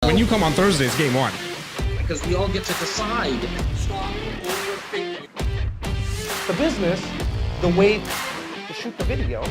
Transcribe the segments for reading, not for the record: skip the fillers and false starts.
When you come on Thursday, it's game one. Because we all get to decide. The business, the way to shoot the video.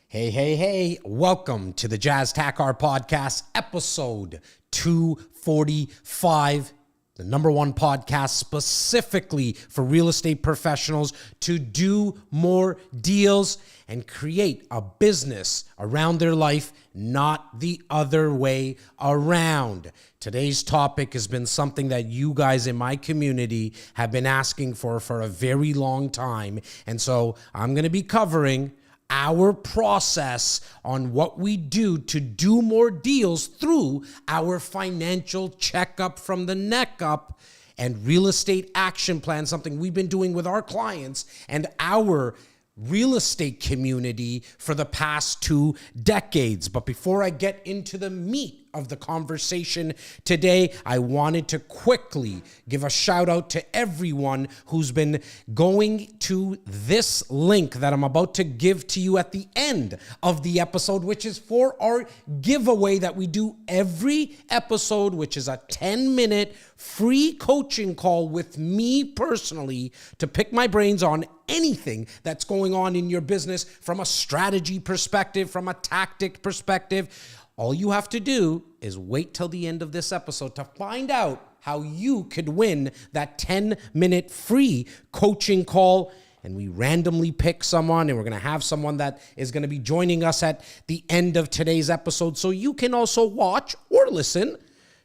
Hey, welcome to the Jazz Takhar podcast, episode 245, the number one podcast specifically for real estate professionals to do more deals and create a business around their life, not the other way around. Today's topic has been something that you guys in my community have been asking for a very long time. And so I'm going to be covering our process on what we do to do more deals through our financial checkup from the neck up and real estate action plan, something we've been doing with our clients and our real estate community for the past 2 decades. But before I get into the meat of the conversation today, I wanted to quickly give a shout out to everyone who's been going to this link that I'm about to give to you at the end of the episode, which is for our giveaway that we do every episode, which is a 10-minute free coaching call with me personally to pick my brains on anything that's going on in your business from a strategy perspective, from a tactic perspective. All you have to do is wait till the end of this episode to find out how you could win that 10-minute free coaching call. And we randomly pick someone, and we're going to have someone that is going to be joining us at the end of today's episode. So you can also watch or listen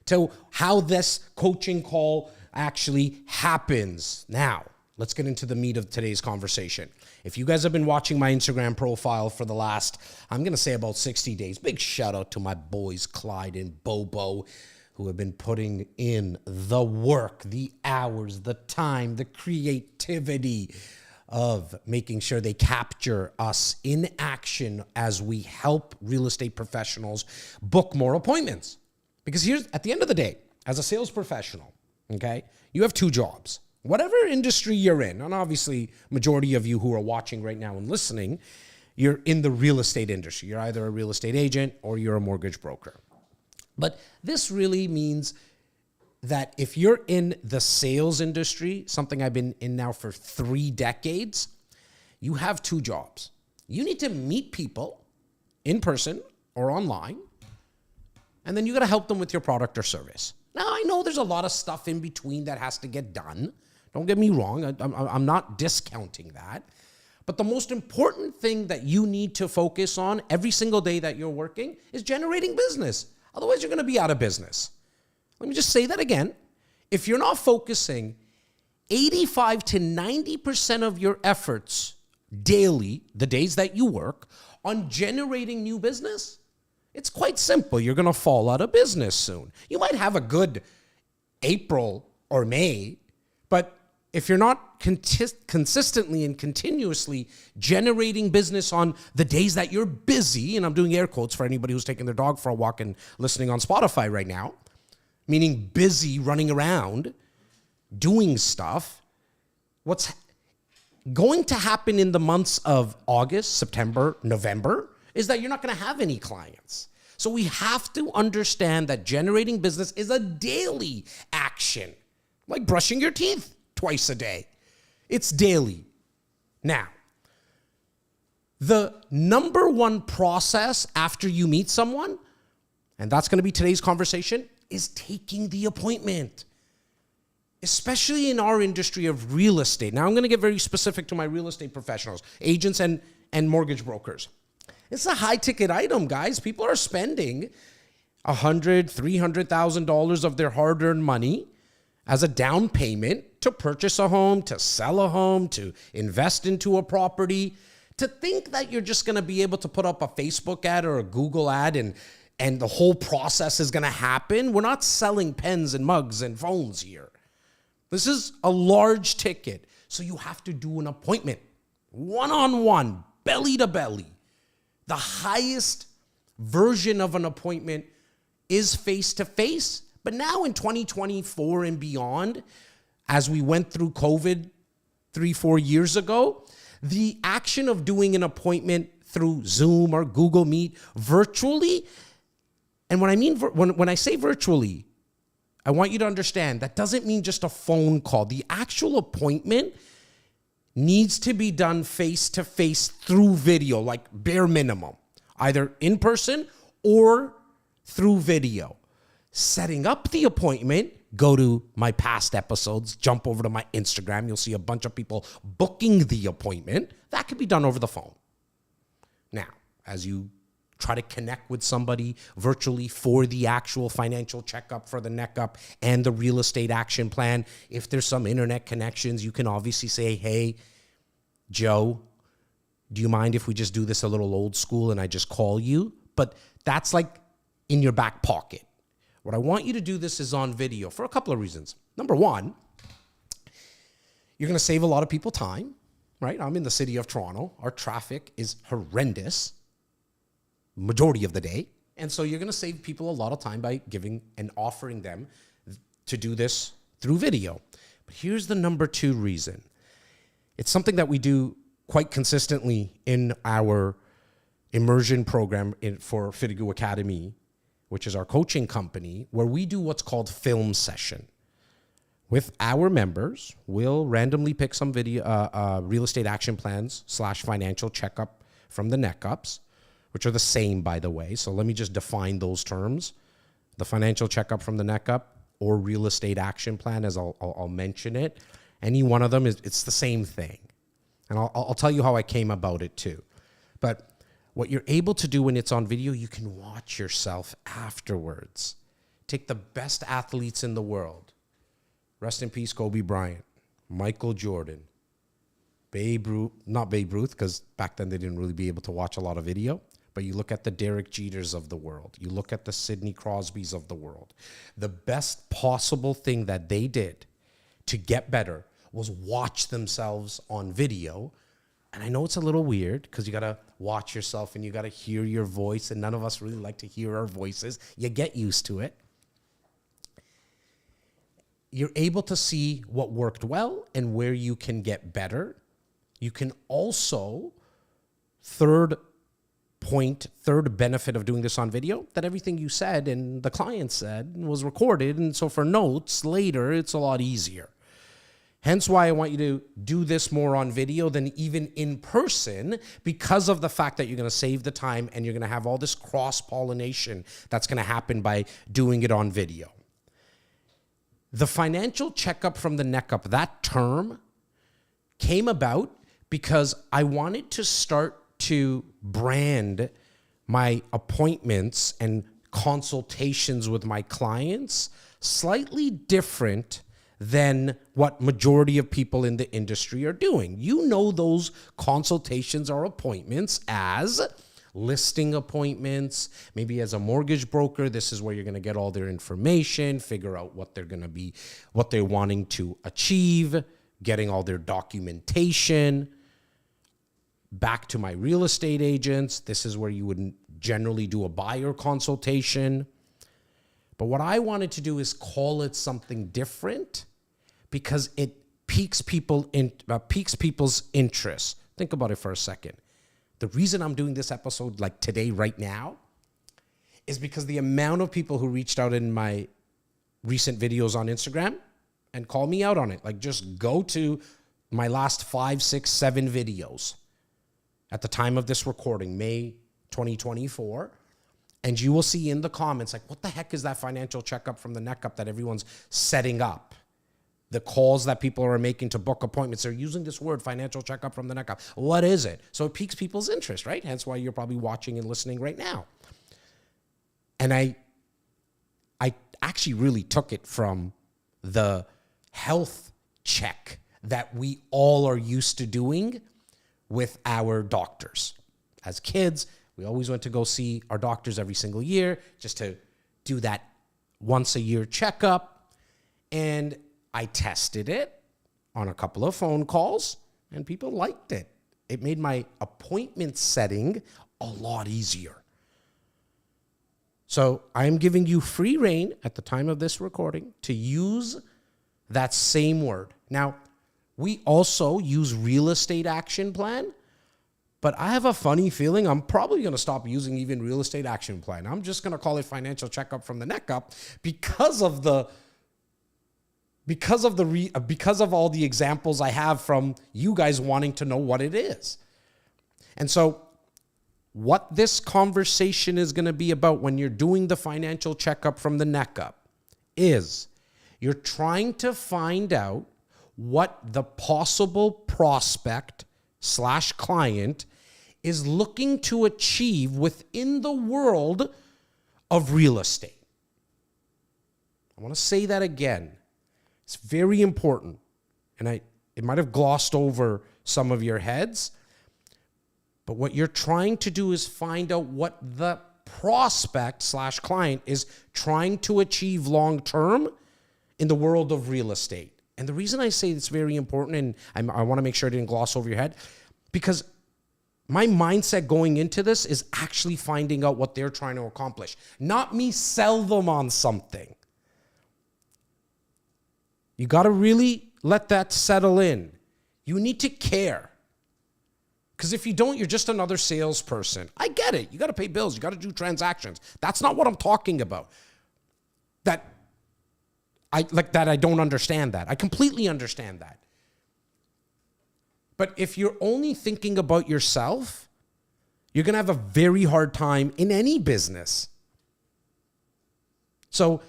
to how this coaching call actually happens. Now, let's get into the meat of today's conversation. If you guys have been watching my Instagram profile for the last, I'm going to say about 60 days, big shout out to my boys, Clyde and Bobo, who have been putting in the work, the hours, the time, the creativity of making sure they capture us in action as we help real estate professionals book more appointments. Because here's, at the end of the day, as a sales professional, okay, you have 2 jobs. Whatever industry you're in, and obviously majority of you who are watching right now and listening, you're in the real estate industry. You're either a real estate agent or you're a mortgage broker. But this really means that if you're in the sales industry, something I've been in now for 3 decades, you have 2 jobs. You need to meet people in person or online, and then you got to help them with your product or service. Now, I know there's a lot of stuff in between that has to get done. Don't get me wrong. I'm not discounting that. But the most important thing that you need to focus on every single day that you're working is generating business. Otherwise, you're going to be out of business. Let me just say that again. If you're not focusing 85 to 90% of your efforts daily, the days that you work, on generating new business, it's quite simple. You're going to fall out of business soon. You might have a good April or May, but if you're not consistently and continuously generating business on the days that you're busy, and I'm doing air quotes for anybody who's taking their dog for a walk and listening on Spotify right now, meaning busy running around, doing stuff, what's going to happen in the months of August, September, November is that you're not going to have any clients. So we have to understand that generating business is a daily action, like brushing your teeth twice a day. It's daily. Now, the number one process after you meet someone, and that's going to be today's conversation, is taking the appointment. Especially in our industry of real estate. Now, I'm going to get very specific to my real estate professionals, agents and mortgage brokers. It's a high-ticket item, guys. People are spending $100,000, $300,000 of their hard-earned money as a down payment to purchase a home, to sell a home, to invest into a property. To think that you're just going to be able to put up a Facebook ad or a Google ad and the whole process is going to happen. We're not selling pens and mugs and phones here. This is a large ticket. So you have to do an appointment, one-on-one, belly to belly. The highest version of an appointment is face-to-face. But now in 2024 and beyond, as we went through COVID 3-4 years ago, the action of doing an appointment through Zoom or Google Meet virtually. And when I mean, when I say virtually, I want you to understand that doesn't mean just a phone call. The actual appointment needs to be done face-to-face through video, like bare minimum, either in person or through video. Setting up the appointment, go to my past episodes, jump over to my Instagram. You'll see a bunch of people booking the appointment. That could be done over the phone. Now, as you try to connect with somebody virtually for the actual financial checkup, for the neck up, and the real estate action plan, if there's some internet connections, you can obviously say, hey, Joe, do you mind if we just do this a little old school and I just call you? But that's like in your back pocket. What I want you to do this is on video for a couple of reasons. Number one, you're going to save a lot of people time, right? I'm in the city of Toronto. Our traffic is horrendous majority of the day. And so you're going to save people a lot of time by giving and offering them to do this through video. But here's the number two reason. It's something that we do quite consistently in our immersion program for Fitigu Academy, which is our coaching company, where we do what's called film session. With our members, we'll randomly pick some video, real estate action plans / financial checkup from the neck ups, which are the same, by the way. So let me just define those terms. The financial checkup from the neck up or real estate action plan, as I'll mention it. Any one of them, it's the same thing. And I'll tell you how I came about it too. But what you're able to do when it's on video, you can watch yourself afterwards. Take the best athletes in the world. Rest in peace, Kobe Bryant, Michael Jordan, Babe Ruth, not Babe Ruth, because back then they didn't really be able to watch a lot of video. But you look at the Derek Jeters of the world. You look at the Sidney Crosbys of the world. The best possible thing that they did to get better was watch themselves on video. And I know it's a little weird because you got to watch yourself and you got to hear your voice. And none of us really like to hear our voices. You get used to it. You're able to see what worked well and where you can get better. You can also, third benefit of doing this on video, that everything you said and the client said was recorded. And so for notes later, it's a lot easier. Hence why I want you to do this more on video than even in person, because of the fact that you're going to save the time and you're going to have all this cross-pollination that's going to happen by doing it on video. The financial checkup from the neck up, that term came about because I wanted to start to brand my appointments and consultations with my clients slightly different than what majority of people in the industry are doing. You know those consultations or appointments as listing appointments. Maybe as a mortgage broker, this is where you're going to get all their information, figure out what they're going to be, what they're wanting to achieve, getting all their documentation. Back to my real estate agents, this is where you would generally do a buyer consultation. But what I wanted to do is call it something different because it piques people's interest. Think about it for a second. The reason I'm doing this episode like today, right now, is because the amount of people who reached out in my recent videos on Instagram and call me out on it. Like, just go to my last 5, 6, 7 videos at the time of this recording, May 2024. And you will see in the comments, like, what the heck is that financial checkup from the neck up that everyone's setting up? The calls that people are making to book appointments, they're using this word, financial checkup from the neck up. What is it? So it piques people's interest, right? Hence why you're probably watching and listening right now. And I actually really took it from the health check that we all are used to doing with our doctors. As kids, we always went to go see our doctors every single year just to do that once a year checkup. And I tested it on a couple of phone calls and people liked it. It made my appointment setting a lot easier. So I'm giving you free rein at the time of this recording to use that same word. Now, we also use real estate action plan, But I have a funny feeling I'm probably going to stop using even real estate action plan. I'm just going to call it financial checkup from the neck up because of all the examples I have from you guys wanting to know what it is. And so what this conversation is going to be about when you're doing the financial checkup from the neck up is you're trying to find out what the possible prospect / client is looking to achieve within the world of real estate. I want to say that again. It's very important. And it might have glossed over some of your heads, but what you're trying to do is find out what the prospect / client is trying to achieve long term in the world of real estate. And the reason I say it's very important, and I want to make sure I didn't gloss over your head, because my mindset going into this is actually finding out what they're trying to accomplish, not me sell them on something. You got to really let that settle in. You need to care. Because if you don't, you're just another salesperson. I get it. You got to pay bills. You got to do transactions. That's not what I'm talking about. I don't understand that. I completely understand that. But if you're only thinking about yourself, you're going to have a very hard time in any business. So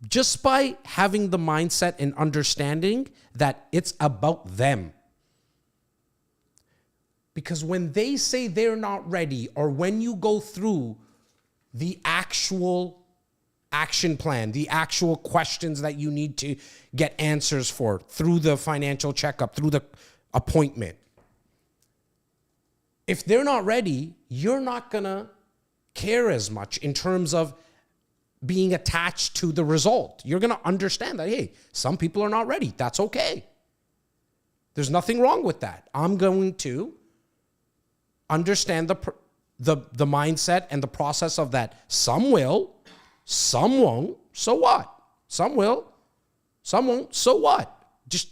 just by having the mindset and understanding that it's about them. Because when they say they're not ready, or when you go through the actual action plan, the actual questions that you need to get answers for through the financial checkup, through the appointment, if they're not ready, you're not going to care as much in terms of being attached to the result. You're going to understand that, hey, some people are not ready. That's okay. There's nothing wrong with that. I'm going to understand the mindset and the process of that. Some will, some won't. So what? Some will, some won't. So what? Just,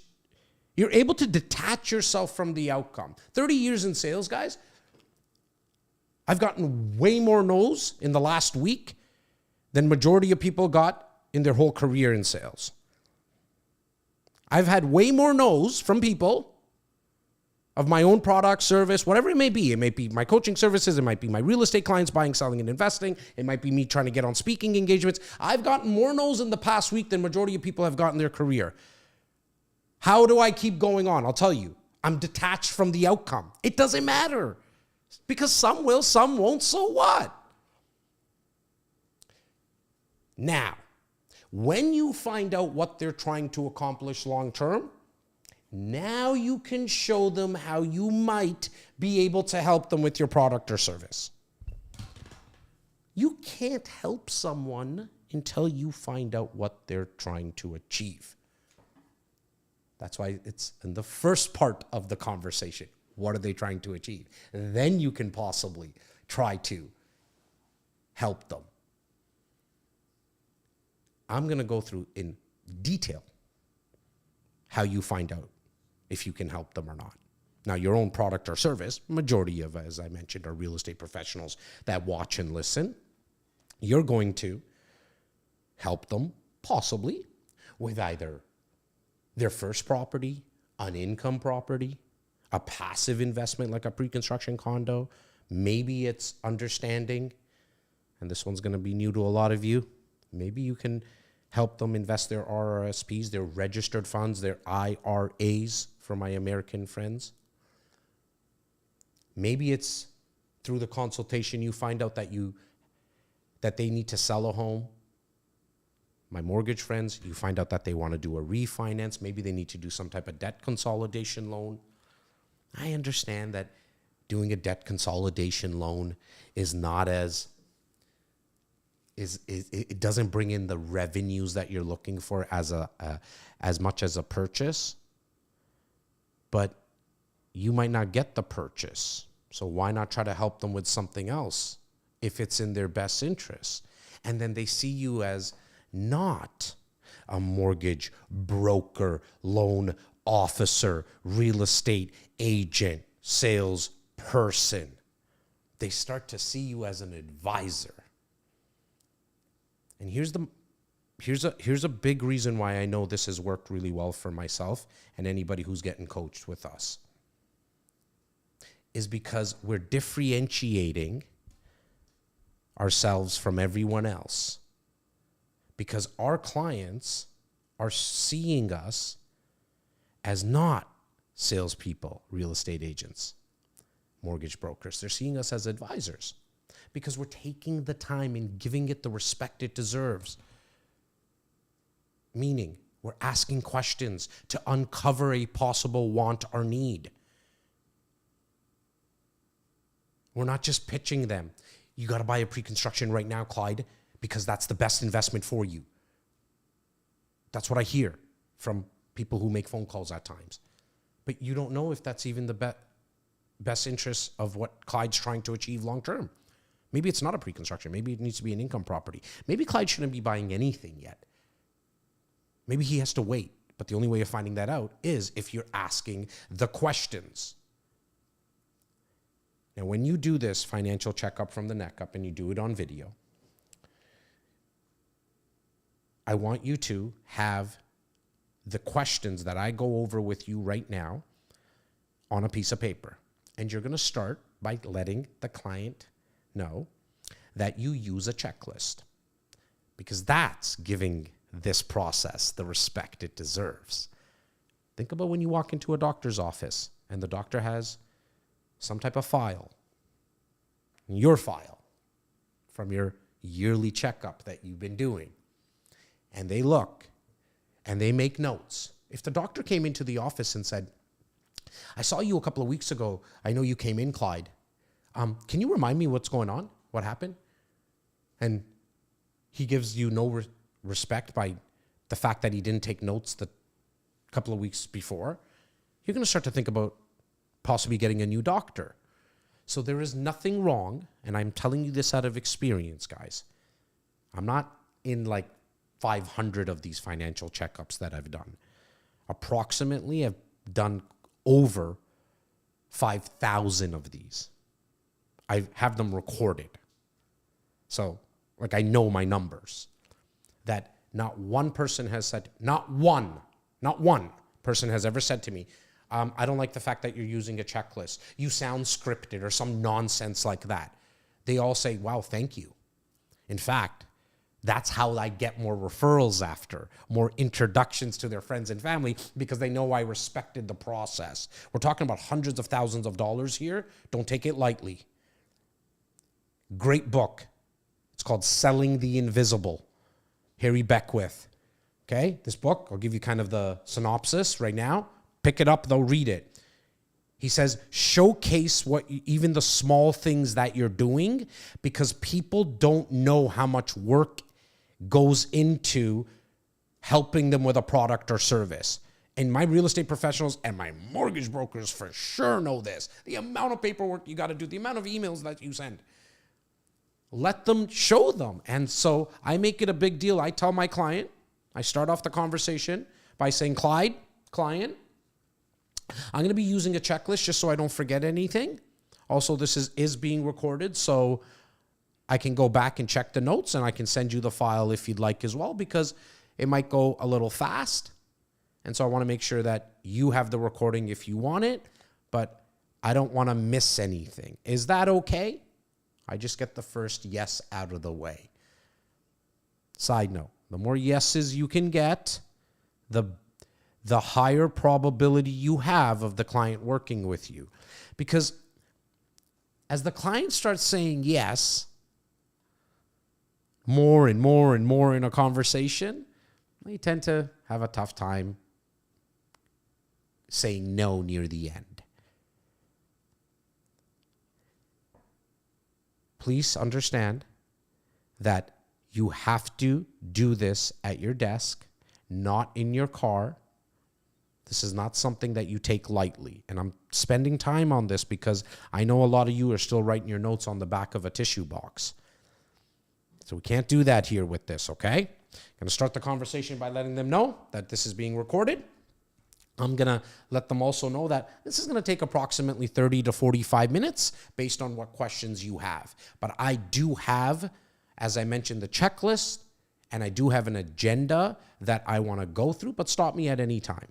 you're able to detach yourself from the outcome. 30 years in sales, guys. I've gotten way more no's in the last week than majority of people got in their whole career in sales. I've had way more no's from people of my own product, service, whatever it may be. It may be my coaching services. It might be my real estate clients buying, selling, and investing. It might be me trying to get on speaking engagements. I've gotten more no's in the past week than majority of people have gotten in their career. How do I keep going on? I'll tell you. I'm detached from the outcome. It doesn't matter. Because some will, some won't. So what? Now, when you find out what they're trying to accomplish long term, now you can show them how you might be able to help them with your product or service. You can't help someone until you find out what they're trying to achieve. That's why it's in the first part of the conversation. What are they trying to achieve? And then you can possibly try to help them. I'm going to go through in detail how you find out if you can help them or not. Now, your own product or service, majority of, as I mentioned, are real estate professionals that watch and listen. You're going to help them possibly with either their first property, an income property, a passive investment like a pre-construction condo. Maybe it's understanding, and this one's going to be new to a lot of you. Maybe you can help them invest their RRSPs, their registered funds, their IRAs for my American friends. Maybe it's through the consultation you find out that they need to sell a home. My mortgage friends, you find out that they want to do a refinance. Maybe they need to do some type of debt consolidation loan. I understand that doing a debt consolidation loan is not as it doesn't bring in the revenues that you're looking for as much as a purchase, but you might not get the purchase. So why not try to help them with something else if it's in their best interest? And then they see you as not a mortgage broker, loan officer, real estate agent, sales person. They start to see you as an advisor. And here's a big reason why I know this has worked really well for myself and anybody who's getting coached with us. Is because we're differentiating ourselves from everyone else. Because our clients are seeing us as not salespeople, real estate agents, mortgage brokers. They're seeing us as advisors because we're taking the time and giving it the respect it deserves. Meaning, we're asking questions to uncover a possible want or need. We're not just pitching them. You got to buy a pre-construction right now, Clyde, because that's the best investment for you. That's what I hear from people who make phone calls at times. But you don't know if that's even the best interest of what Clyde's trying to achieve long term. Maybe it's not a pre-construction. Maybe it needs to be an income property. Maybe Clyde shouldn't be buying anything yet. Maybe he has to wait. But the only way of finding that out is if you're asking the questions. Now, when you do this financial checkup from the neck up and you do it on video, I want you to have the questions that I go over with you right now on a piece of paper. And you're going to start by letting the client know that you use a checklist, because that's giving this process the respect it deserves. Think about when you walk into a doctor's office and the doctor has some type of file, your file from your yearly checkup that you've been doing, and they look and they make notes. If the doctor came into the office and said, I saw you a couple of weeks ago. I know you came in, Clyde. Can you remind me what's going on? What happened? And he gives you no respect by the fact that he didn't take notes the couple of weeks before. You're going to start to think about possibly getting a new doctor. So there is nothing wrong, and I'm telling you this out of experience, guys. I'm not in like 500 of these financial checkups that I've done. Approximately, I've done over 5,000 of these. I have them recorded. So, like, I know my numbers. That not one person has said, not one person has ever said to me, I don't like the fact that you're using a checklist. You sound scripted or some nonsense like that. They all say, wow, thank you. In fact, that's how I get more referrals after, more introductions to their friends and family, because they know I respected the process. We're talking about hundreds of thousands of dollars here. Don't take it lightly. Great book. It's called Selling the Invisible. Harry Beckwith. Okay, this book, I'll give you kind of the synopsis right now. Pick it up, though, read it. He says, showcase even the small things that you're doing, because people don't know how much work goes into helping them with a product or service. And my real estate professionals and my mortgage brokers for sure know this. The amount of paperwork you got to do, the amount of emails that you send. Let them show them. And so I make it a big deal. I tell my client, I start off the conversation by saying, Clyde, client, I'm going to be using a checklist just so I don't forget anything. Also, this is being recorded, so I can go back and check the notes, and I can send you the file if you'd like as well, because it might go a little fast. And so I want to make sure that you have the recording if you want it, but I don't want to miss anything. Is that okay? I just get the first yes out of the way. Side note, the more yeses you can get, the higher probability you have of the client working with you. Because as the client starts saying yes, more and more and more in a conversation, they tend to have a tough time saying no near the end. Please understand that you have to do this at your desk, not in your car. This is not something that you take lightly. And I'm spending time on this because I know a lot of you are still writing your notes on the back of a tissue box. So we can't do that here with this, okay? I'm going to start the conversation by letting them know that this is being recorded. I'm going to let them also know that this is going to take approximately 30 to 45 minutes based on what questions you have. But I do have, as I mentioned, the checklist, and I do have an agenda that I want to go through, but stop me at any time.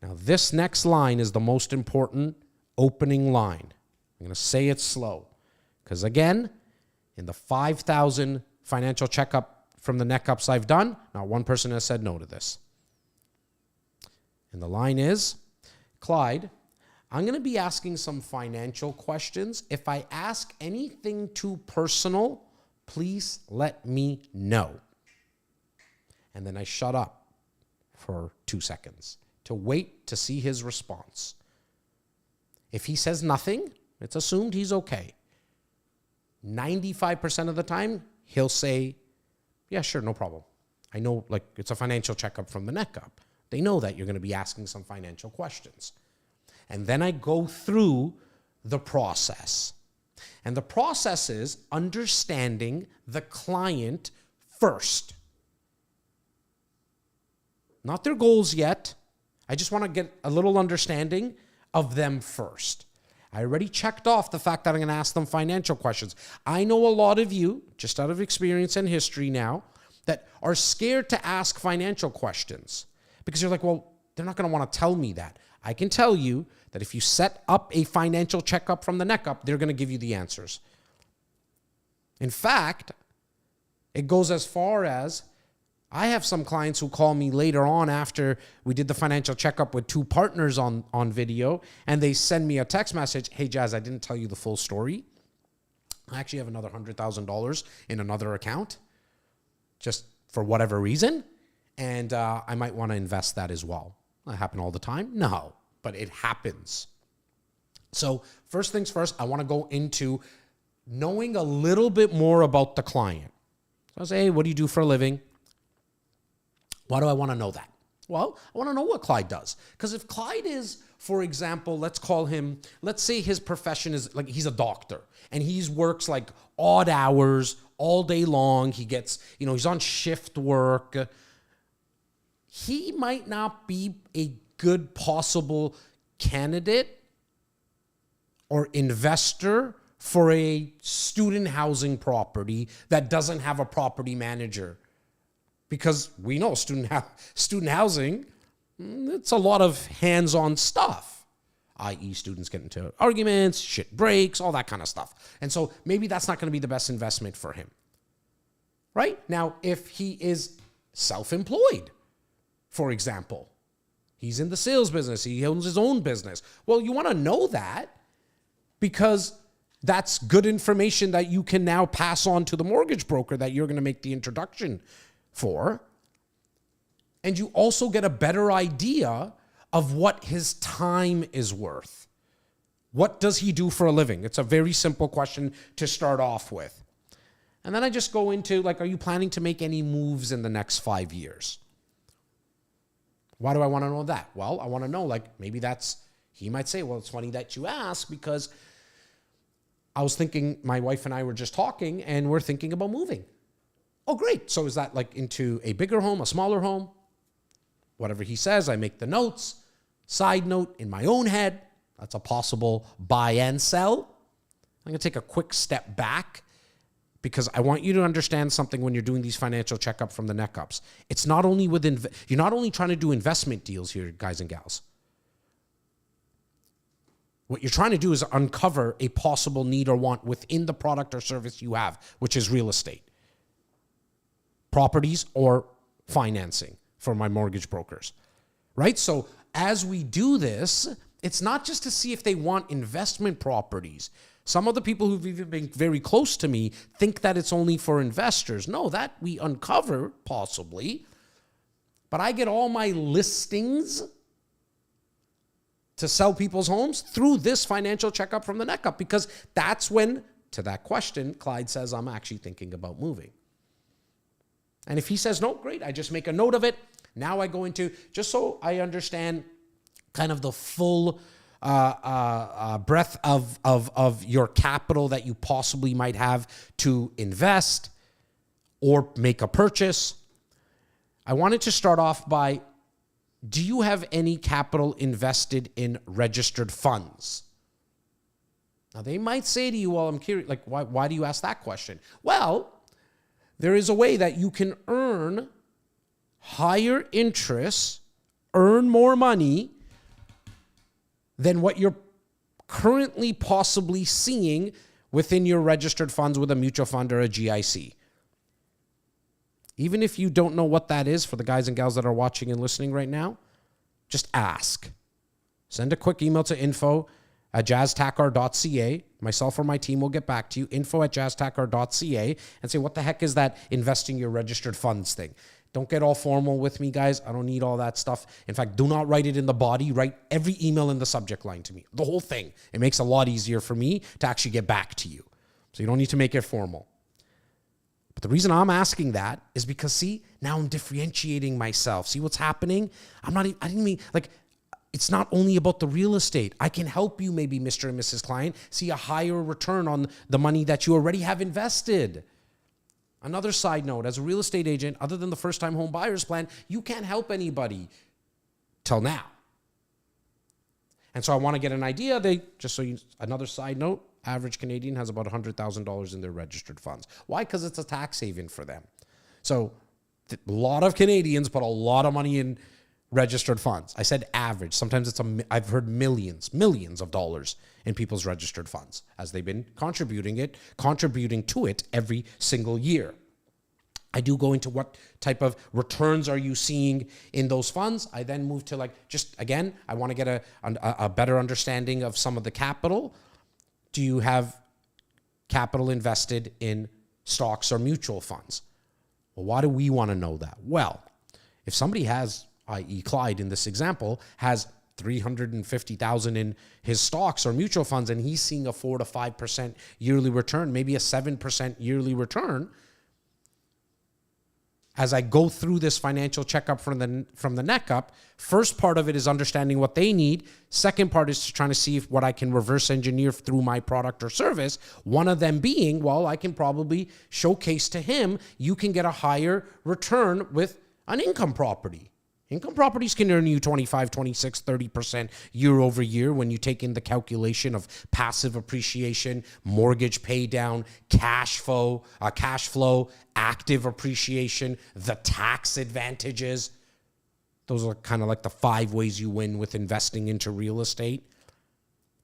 Now, this next line is the most important opening line. I'm going to say it slow because, again, in the 5,000 financial checkup from the neck ups I've done, not one person has said no to this. And the line is, Clyde, I'm going to be asking some financial questions. If I ask anything too personal, please let me know. And then I shut up for 2 seconds to wait to see his response. If he says nothing, it's assumed he's okay. 95% of the time, he'll say, yeah, sure, no problem. I know, like, it's a financial checkup from the neck up. They know that you're going to be asking some financial questions. And then I go through the process. And the process is understanding the client first. Not their goals yet. I just want to get a little understanding of them first. I already checked off the fact that I'm going to ask them financial questions. I know a lot of you, just out of experience and history now, that are scared to ask financial questions. Because you're like, well, they're not going to want to tell me that. I can tell you that if you set up a financial checkup from the neck up, they're going to give you the answers. In fact, it goes as far as I have some clients who call me later on after we did the financial checkup with 2 partners on video, and they send me a text message, hey, Jazz, I didn't tell you the full story. I actually have another $100,000 in another account just for whatever reason. And I might want to invest that as well. That happen all the time? No, but it happens. So first things first, I want to go into knowing a little bit more about the client. So I say, hey, what do you do for a living? Why do I want to know that? Well, I want to know what Clyde does. Because if Clyde is, for example, let's say his profession is like he's a doctor and he works like odd hours all day long. He gets, he's on shift work. He might not be a good possible candidate or investor for a student housing property that doesn't have a property manager. Because we know student housing, it's a lot of hands-on stuff, i.e. students get into arguments, shit breaks, all that kind of stuff. And so maybe that's not going to be the best investment for him. Right? Now, if he is self-employed, for example, he's in the sales business, he owns his own business. Well, you want to know that because that's good information that you can now pass on to the mortgage broker that you're going to make the introduction for. And you also get a better idea of what his time is worth. What does he do for a living? It's a very simple question to start off with. And then I just go into, are you planning to make any moves in the next 5 years? Why do I want to know that? Well, I want to know, maybe he might say, well, it's funny that you ask because I was thinking, my wife and I were just talking and we're thinking about moving. Oh, great. So is that into a bigger home, a smaller home? Whatever he says, I make the notes. Side note, in my own head, that's a possible buy and sell. I'm going to take a quick step back because I want you to understand something when you're doing these financial checkup from the neck ups. It's not only you're not only trying to do investment deals here, guys and gals. What you're trying to do is uncover a possible need or want within the product or service you have, which is real estate, properties, or financing for my mortgage brokers, right? So as we do this, it's not just to see if they want investment properties. Some of the people who've even been very close to me think that it's only for investors. No, that we uncover possibly, but I get all my listings to sell people's homes through this financial checkup from the neck up, because that's when, to that question, Clyde says, I'm actually thinking about moving. And if he says, no, great, I just make a note of it. Now I go into, just so I understand kind of the full breadth of your capital that you possibly might have to invest or make a purchase. I wanted to start off by do you have any capital invested in registered funds? Now, they might say to you, well, I'm curious, like, why do you ask that question? Well, there is a way that you can earn higher interest, earn more money than what you're currently possibly seeing within your registered funds with a mutual fund or a GIC. Even if you don't know what that is, for the guys and gals that are watching and listening right now, just ask. Send a quick email to info@jazztakhar.ca. Myself or my team will get back to you, info@jazztakhar.ca, and say, what the heck is that investing your registered funds thing? Don't get all formal with me, guys. I don't need all that stuff. In fact, do not write it in the body. Write every email in the subject line to me, the whole thing. It makes it a lot easier for me to actually get back to you. So you don't need to make it formal. But the reason I'm asking that is because, see, now I'm differentiating myself. See what's happening? I didn't mean, like, it's not only about the real estate. I can help you, maybe, Mr. and Mrs. Client, see a higher return on the money that you already have invested. Another side note, as a real estate agent, other than the first-time home buyers plan, you can't help anybody till now. And so I want to get an idea. Another side note, average Canadian has about $100,000 in their registered funds. Why? Because it's a tax haven for them. So a lot of Canadians put a lot of money in registered funds. I said average. Sometimes I've heard millions of dollars in people's registered funds as they've been contributing to it every single year. I do go into what type of returns are you seeing in those funds. I then move to, like, just again, I want to get a better understanding of some of the capital. Do you have capital invested in stocks or mutual funds? Well, why do we want to know that? Well, if somebody has, i.e. Clyde in this example, has $350,000 in his stocks or mutual funds, and he's seeing a 4 to 5% yearly return, maybe a 7% yearly return. As I go through this financial checkup from the neck up, first part of it is understanding what they need. Second part is trying to see what I can reverse engineer through my product or service. One of them being, well, I can probably showcase to him, you can get a higher return with an income property. Income properties can earn you 25, 26, 30% year over year when you take in the calculation of passive appreciation, mortgage pay down, cash flow, active appreciation, the tax advantages. Those are kind of like the 5 ways you win with investing into real estate.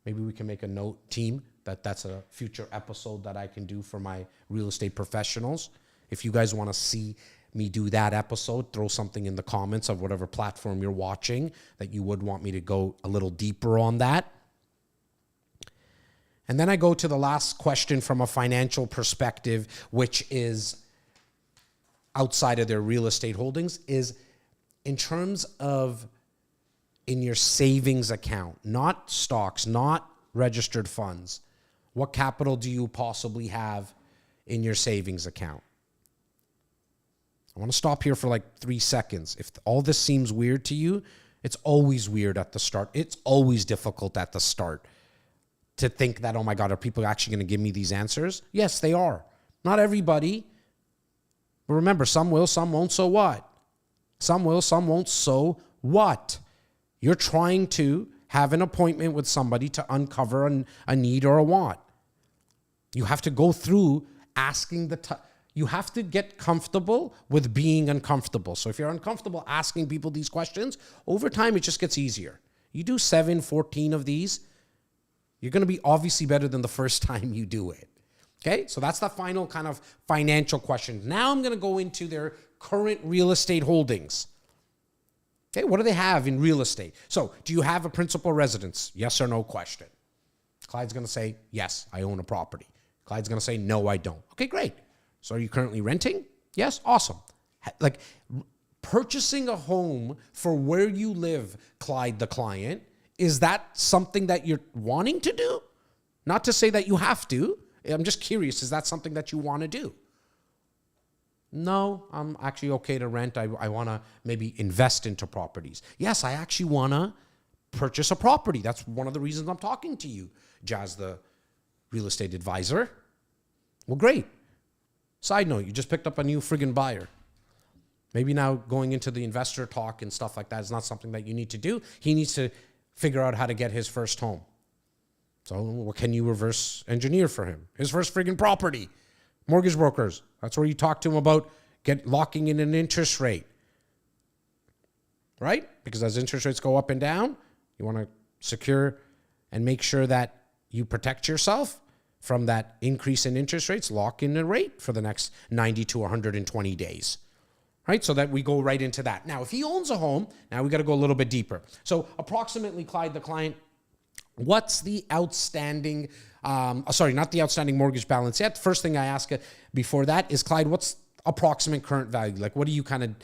Maybe we can make a note, team, that's a future episode that I can do for my real estate professionals. If you guys want to see me do that episode, throw something in the comments of whatever platform you're watching that you would want me to go a little deeper on that. And then I go to the last question from a financial perspective, which is outside of their real estate holdings, is in terms of in your savings account, not stocks, not registered funds. What capital do you possibly have in your savings account? I want to stop here for like 3 seconds. If all this seems weird to you, it's always weird at the start. It's always difficult at the start to think that, oh my God, are people actually going to give me these answers? Yes, they are. Not everybody. But remember, some will, some won't, so what? Some will, some won't, so what? You're trying to have an appointment with somebody to uncover a need or a want. You have to go through asking you have to get comfortable with being uncomfortable. So if you're uncomfortable asking people these questions, over time it just gets easier. You do 7, 14 of these, you're going to be obviously better than the first time you do it. Okay? So that's the final kind of financial question. Now I'm going to go into their current real estate holdings. Okay, what do they have in real estate? So do you have a principal residence? Yes or no question. Clyde's going to say, yes, I own a property. Clyde's going to say, no, I don't. Okay, great. So are you currently renting? Yes, awesome. Like purchasing a home for where you live, Clyde the client, is that something that you're wanting to do? Not to say that you have to. I'm just curious, is that something that you want to do? No, I'm actually okay to rent. I want to maybe invest into properties. Yes, I actually want to purchase a property. That's one of the reasons I'm talking to you, Jazz, the real estate advisor. Well, great. Side note, you just picked up a new friggin' buyer. Maybe now going into the investor talk and stuff like that is not something that you need to do. He needs to figure out how to get his first home. So what can you reverse engineer for him? His first friggin' property. Mortgage brokers. That's where you talk to him about locking in an interest rate. Right? Because as interest rates go up and down, you want to secure and make sure that you protect yourself from that increase in interest rates. Lock in the rate for the next 90 to 120 days. Right? So that we go right into that. Now, if he owns a home, now we got to go a little bit deeper. So approximately, Clyde, the client, what's the outstanding, not the outstanding mortgage balance yet. First thing I ask before that is, Clyde, what's approximate current value? Like, what do you kind of,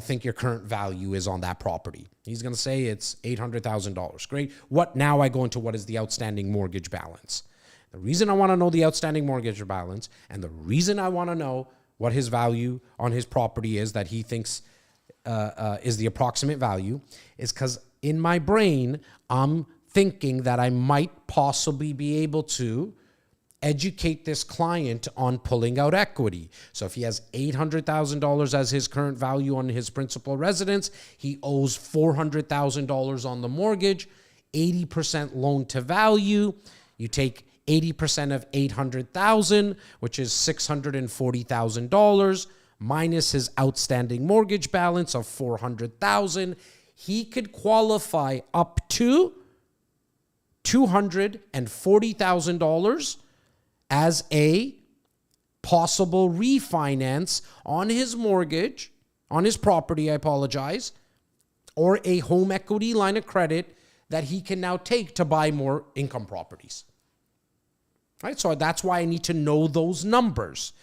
think your current value is on that property? He's going to say it's $800,000. Great. Now I go into what is the outstanding mortgage balance. The reason I want to know the outstanding mortgage balance and the reason I want to know what his value on his property is that he thinks is the approximate value is because in my brain, I'm thinking that I might possibly be able to educate this client on pulling out equity. So if he has $800,000 as his current value on his principal residence, he owes $400,000 on the mortgage, 80% loan to value. You take 80% of 800,000, which is $640,000, minus his outstanding mortgage balance of 400,000. He could qualify up to $240,000 as a possible refinance on his mortgage, on his property, or a home equity line of credit that he can now take to buy more income properties. Right? So that's why I need to know those numbers.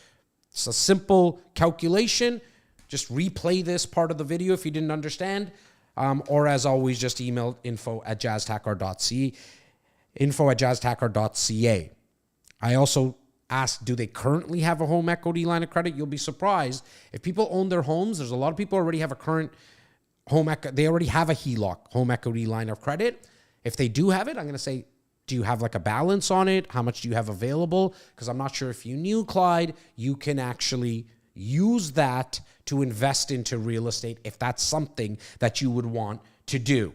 It's a simple calculation. Just replay this part of the video if you didn't understand. Or as always, just email info@jazztakhar.ca. info@jazztakhar.ca. I also asked, do they currently have a home equity line of credit? You'll be surprised. If people own their homes, there's a lot of people already have a current they already have a HELOC, home equity line of credit. If they do have it, I'm going to say, do you have like a balance on it? How much do you have available? Because I'm not sure if you knew, Clyde, you can actually use that to invest into real estate if that's something that you would want to do.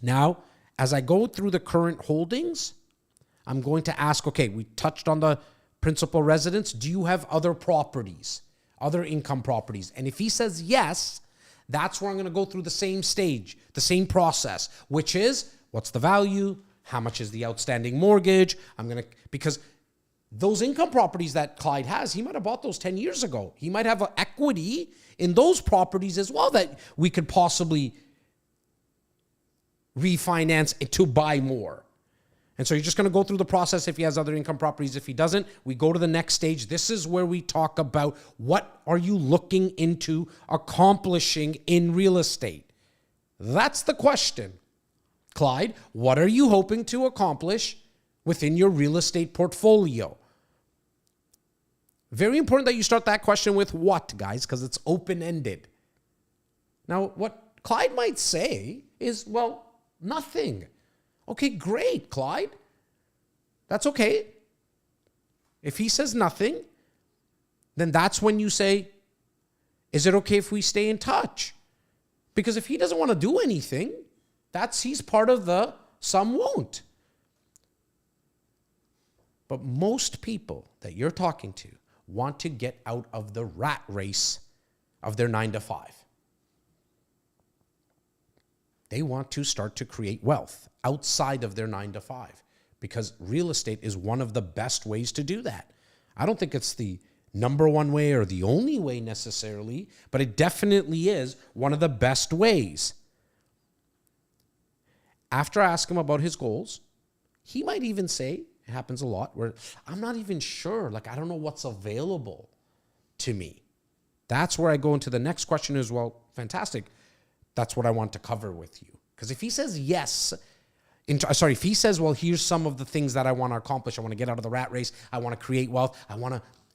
Now, as I go through the current holdings, I'm going to ask, okay, we touched on the principal residence. Do you have other properties, other income properties? And if he says yes, that's where I'm going to go through the same stage, the same process, which is, what's the value? How much is the outstanding mortgage? Because those income properties that Clyde has, he might have bought those 10 years ago. He might have equity in those properties as well that we could possibly refinance to buy more. And so you're just going to go through the process if he has other income properties. If he doesn't, we go to the next stage. This is where we talk about what are you looking into accomplishing in real estate? That's the question. Clyde, what are you hoping to accomplish within your real estate portfolio? Very important that you start that question with what, guys, because it's open-ended. Now, what Clyde might say is, well, nothing. Okay, great, Clyde. That's okay. If he says nothing, then that's when you say, is it okay if we stay in touch? Because if he doesn't want to do anything, he's part of the some won't. But most people that you're talking to want to get out of the rat race of their 9 to 5. They want to start to create wealth outside of their 9 to 5 because real estate is one of the best ways to do that. I don't think it's the number one way or the only way necessarily, but it definitely is one of the best ways. After I ask him about his goals, he might even say, it happens a lot, where I'm not even sure, I don't know what's available to me. That's where I go into the next question as well. Fantastic. That's what I want to cover with you. Because if he says yes, if he says, well, here's some of the things that I want to accomplish. I want to get out of the rat race. I want to create wealth.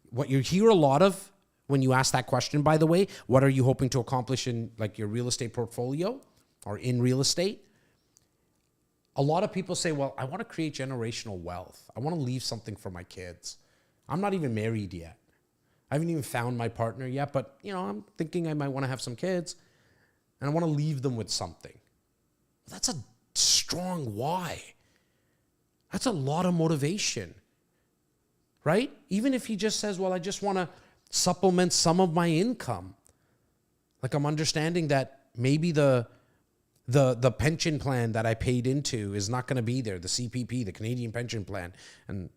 What you hear a lot of when you ask that question, by the way, what are you hoping to accomplish in your real estate portfolio or in real estate? A lot of people say, well, I want to create generational wealth. I want to leave something for my kids. I'm not even married yet. I haven't even found my partner yet, but I'm thinking I might want to have some kids and I want to leave them with something. That's a strong why. That's a lot of motivation, right? Even if he just says, well, I just want to supplement some of my income. Like, I'm understanding that maybe the pension plan that I paid into is not going to be there, the CPP, the Canadian pension plan. And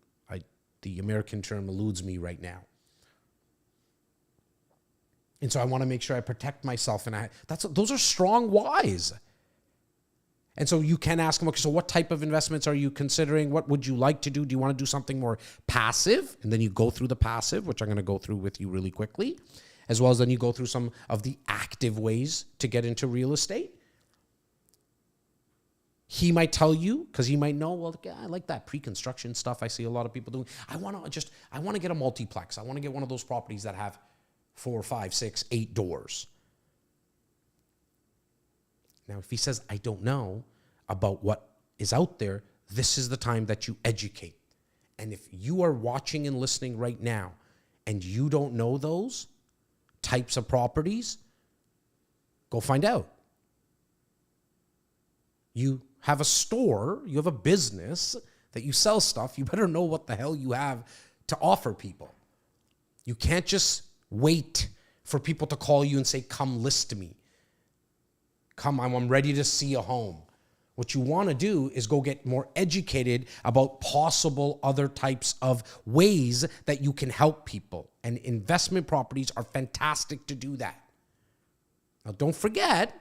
the American term eludes me right now. And so I want to make sure I protect myself. And those are strong whys. And so you can ask them, okay, so what type of investments are you considering? What would you like to do? Do you want to do something more passive? And then you go through the passive, which I'm going to go through with you really quickly, as well as then you go through some of the active ways to get into real estate. He might tell you, because he might know, well, I like that pre-construction stuff I see a lot of people doing. I want to get a multiplex. I want to get one of those properties that have 4, 5, 6, 8 doors. Now, if he says, I don't know about what is out there, this is the time that you educate. And if you are watching and listening right now and you don't know those types of properties, go find out. You have a store, you have a business that you sell stuff, you better know what the hell you have to offer people. You can't just wait for people to call you and say, come list me. Come, I'm ready to see a home. What you want to do is go get more educated about possible other types of ways that you can help people. And investment properties are fantastic to do that. Now, don't forget,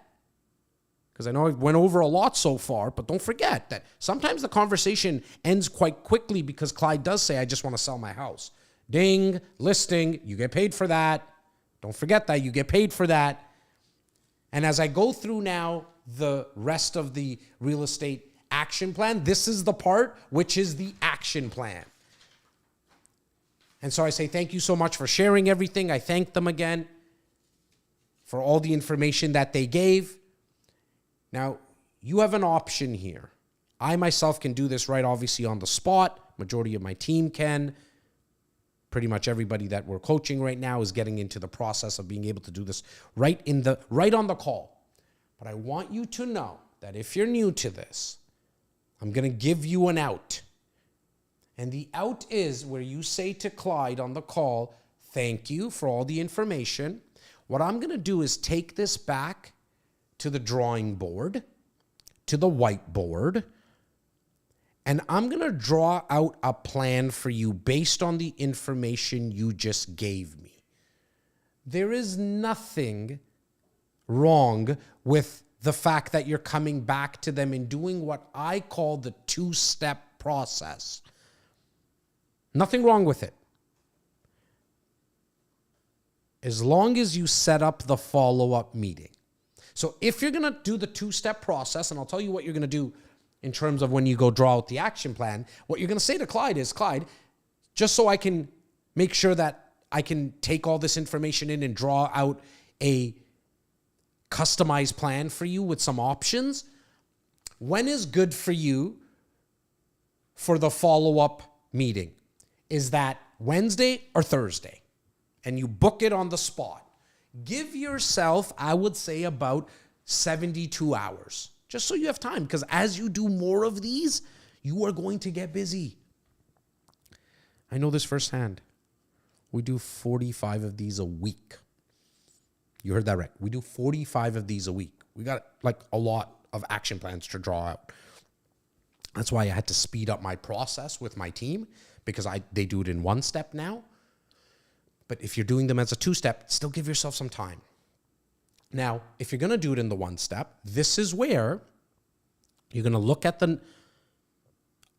because I know I went over a lot so far, but don't forget that sometimes the conversation ends quite quickly because Clyde does say, I just want to sell my house. Ding, listing, you get paid for that. Don't forget that, you get paid for that. And as I go through now the rest of the real estate action plan, this is the part which is the action plan. And so I say thank you so much for sharing everything. I thank them again for all the information that they gave. Now, you have an option here. I myself can do this right obviously on the spot. Majority of my team can. Pretty much everybody that we're coaching right now is getting into the process of being able to do this right on the call. But I want you to know that if you're new to this, I'm going to give you an out. And the out is where you say to Clyde on the call, thank you for all the information. What I'm going to do is take this back to the drawing board, to the whiteboard, and I'm going to draw out a plan for you based on the information you just gave me. There is nothing wrong with the fact that you're coming back to them and doing what I call the 2-step process. Nothing wrong with it. As long as you set up the follow-up meeting. So if you're going to do the 2-step process, and I'll tell you what you're going to do in terms of when you go draw out the action plan, what you're going to say to Clyde is, Clyde, just so I can make sure that I can take all this information in and draw out a customized plan for you with some options, when is good for you for the follow-up meeting? Is that Wednesday or Thursday? And you book it on the spot. Give yourself, I would say, about 72 hours. Just so you have time, because as you do more of these, you are going to get busy. I know this firsthand. We do 45 of these a week. You heard that right. We do 45 of these a week. We got like a lot of action plans to draw out. That's why I had to speed up my process with my team, because they do it in 1 step now. But if you're doing them as a 2-step, still give yourself some time. Now, if you're going to do it in the 1-step, this is where you're going to look at the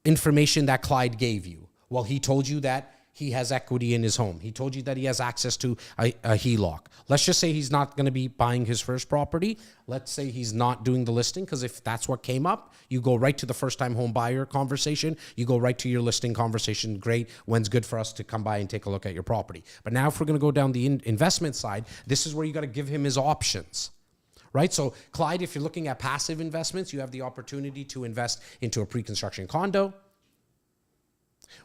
information that Clyde gave you. Well, he told you that he has equity in his home. He told you that he has access to a HELOC. Let's just say he's not going to be buying his first property. Let's say he's not doing the listing, because if that's what came up, you go right to the first-time home buyer conversation. You go right to your listing conversation. Great. When's good for us to come by and take a look at your property? But now if we're going to go down the investment side, this is where you got to give him his options. Right? So, Clyde, if you're looking at passive investments, you have the opportunity to invest into a pre-construction condo.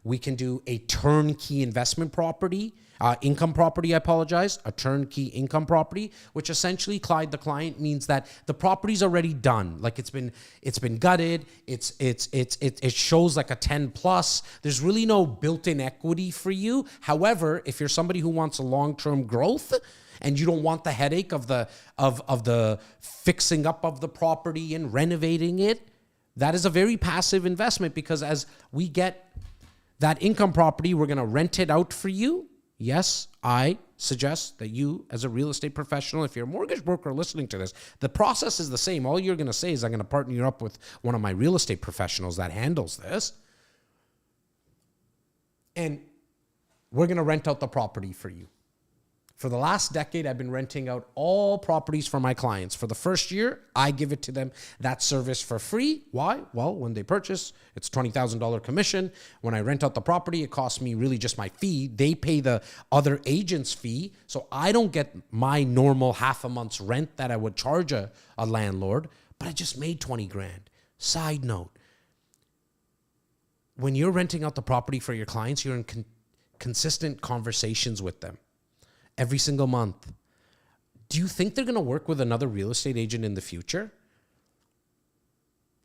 We can do a turnkey investment property, income property, a turnkey income property, which essentially, Clyde, the client, means that the property's already done. Like it's been gutted. It shows like a 10 plus. There's really no built-in equity for you. However, if you're somebody who wants a long-term growth and you don't want the headache of the fixing up of the property and renovating it, that is a very passive investment, because as we get that income property, we're going to rent it out for you. Yes, I suggest that you, as a real estate professional, if you're a mortgage broker listening to this, the process is the same. All you're going to say is, I'm going to partner you up with one of my real estate professionals that handles this, and we're going to rent out the property for you. For the last decade, I've been renting out all properties for my clients. For the first year, I give it to them, that service, for free. Why? Well, when they purchase, it's $20,000 commission. When I rent out the property, it costs me really just my fee. They pay the other agent's fee. So I don't get my normal half a month's rent that I would charge a landlord, but I just made 20 grand. Side note, when you're renting out the property for your clients, you're in consistent conversations with them every single month. Do you think they're going to work with another real estate agent in the future?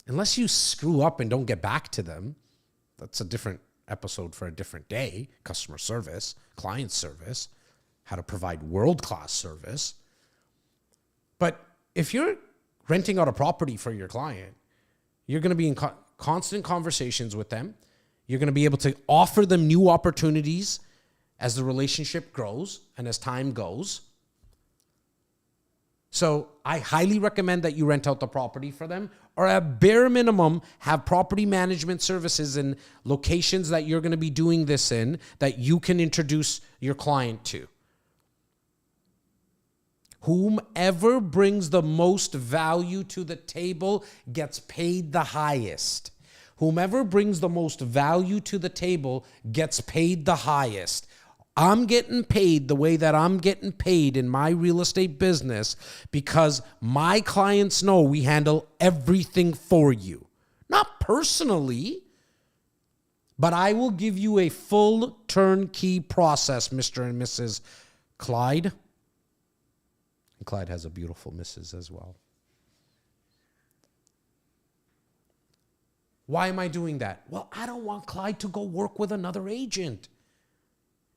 Unless you screw up and don't get back to them. That's a different episode for a different day. Customer service, client service, how to provide world-class service. But if you're renting out a property for your client, you're going to be in constant conversations with them. You're going to be able to offer them new opportunities as the relationship grows and as time goes. So I highly recommend that you rent out the property for them, or at bare minimum, have property management services in locations that you're going to be doing this in that you can introduce your client to. Whomever brings the most value to the table gets paid the highest. Whomever brings the most value to the table gets paid the highest. I'm getting paid the way that I'm getting paid in my real estate business because my clients know we handle everything for you. Not personally, but I will give you a full turnkey process, Mr. and Mrs. Clyde. And Clyde has a beautiful Mrs. as well. Why am I doing that? Well, I don't want Clyde to go work with another agent.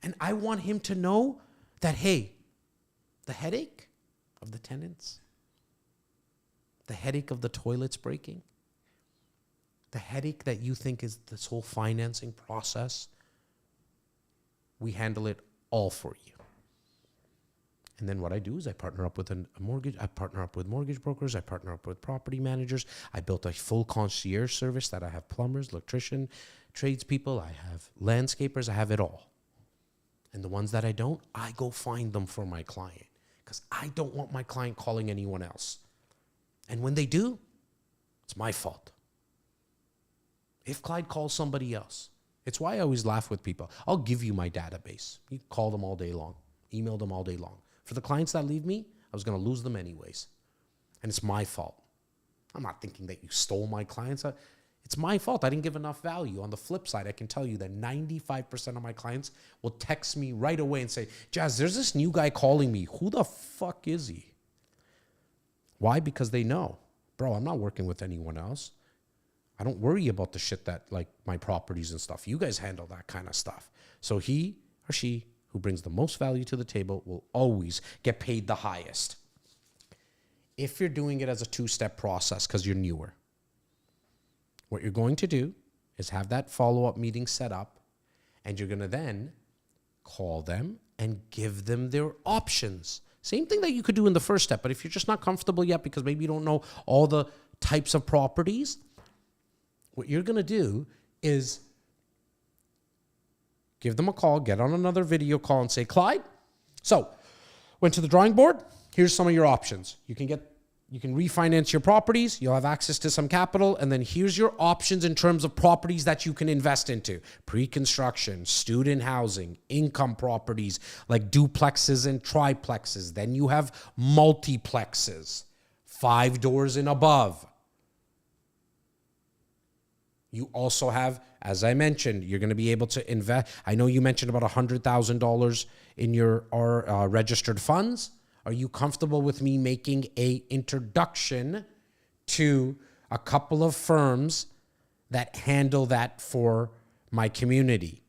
And I want him to know that, hey, the headache of the tenants, the headache of the toilets breaking, the headache that you think is this whole financing process, we handle it all for you. And then what I do is I partner up with a mortgage. I partner up with mortgage brokers. I partner up with property managers. I built a full concierge service that I have plumbers, electrician, tradespeople. I have landscapers. I have it all. And the ones that I don't, I go find them for my client because I don't want my client calling anyone else. And when they do, it's my fault. If Clyde calls somebody else, it's why I always laugh with people. I'll give you my database. You call them all day long, email them all day long. For the clients that leave me, I was going to lose them anyways. And it's my fault. I'm not thinking that you stole my clients. It's my fault. I didn't give enough value. On the flip side, I can tell you that 95% of my clients will text me right away and say, Jazz, there's this new guy calling me. Who the fuck is he? Why? Because they know, bro, I'm not working with anyone else. I don't worry about the shit that, like, my properties and stuff. You guys handle that kind of stuff. So he or she who brings the most value to the table will always get paid the highest. If you're doing it as a two-step process because you're newer, what you're going to do is have that follow-up meeting set up, and you're going to then call them and give them their options. Same thing that you could do in the first step, but if you're just not comfortable yet because maybe you don't know all the types of properties, what you're going to do is give them a call, get on another video call and say, Clyde, so went to the drawing board. Here's some of your options. You can refinance your properties. You'll have access to some capital. And then here's your options in terms of properties that you can invest into. Pre-construction, student housing, income properties like duplexes and triplexes. Then you have multiplexes, 5 doors and above. You also have, as I mentioned, you're going to be able to invest. I know you mentioned about $100,000 in your registered funds. Are you comfortable with me making a introduction to a couple of firms that handle that for my community?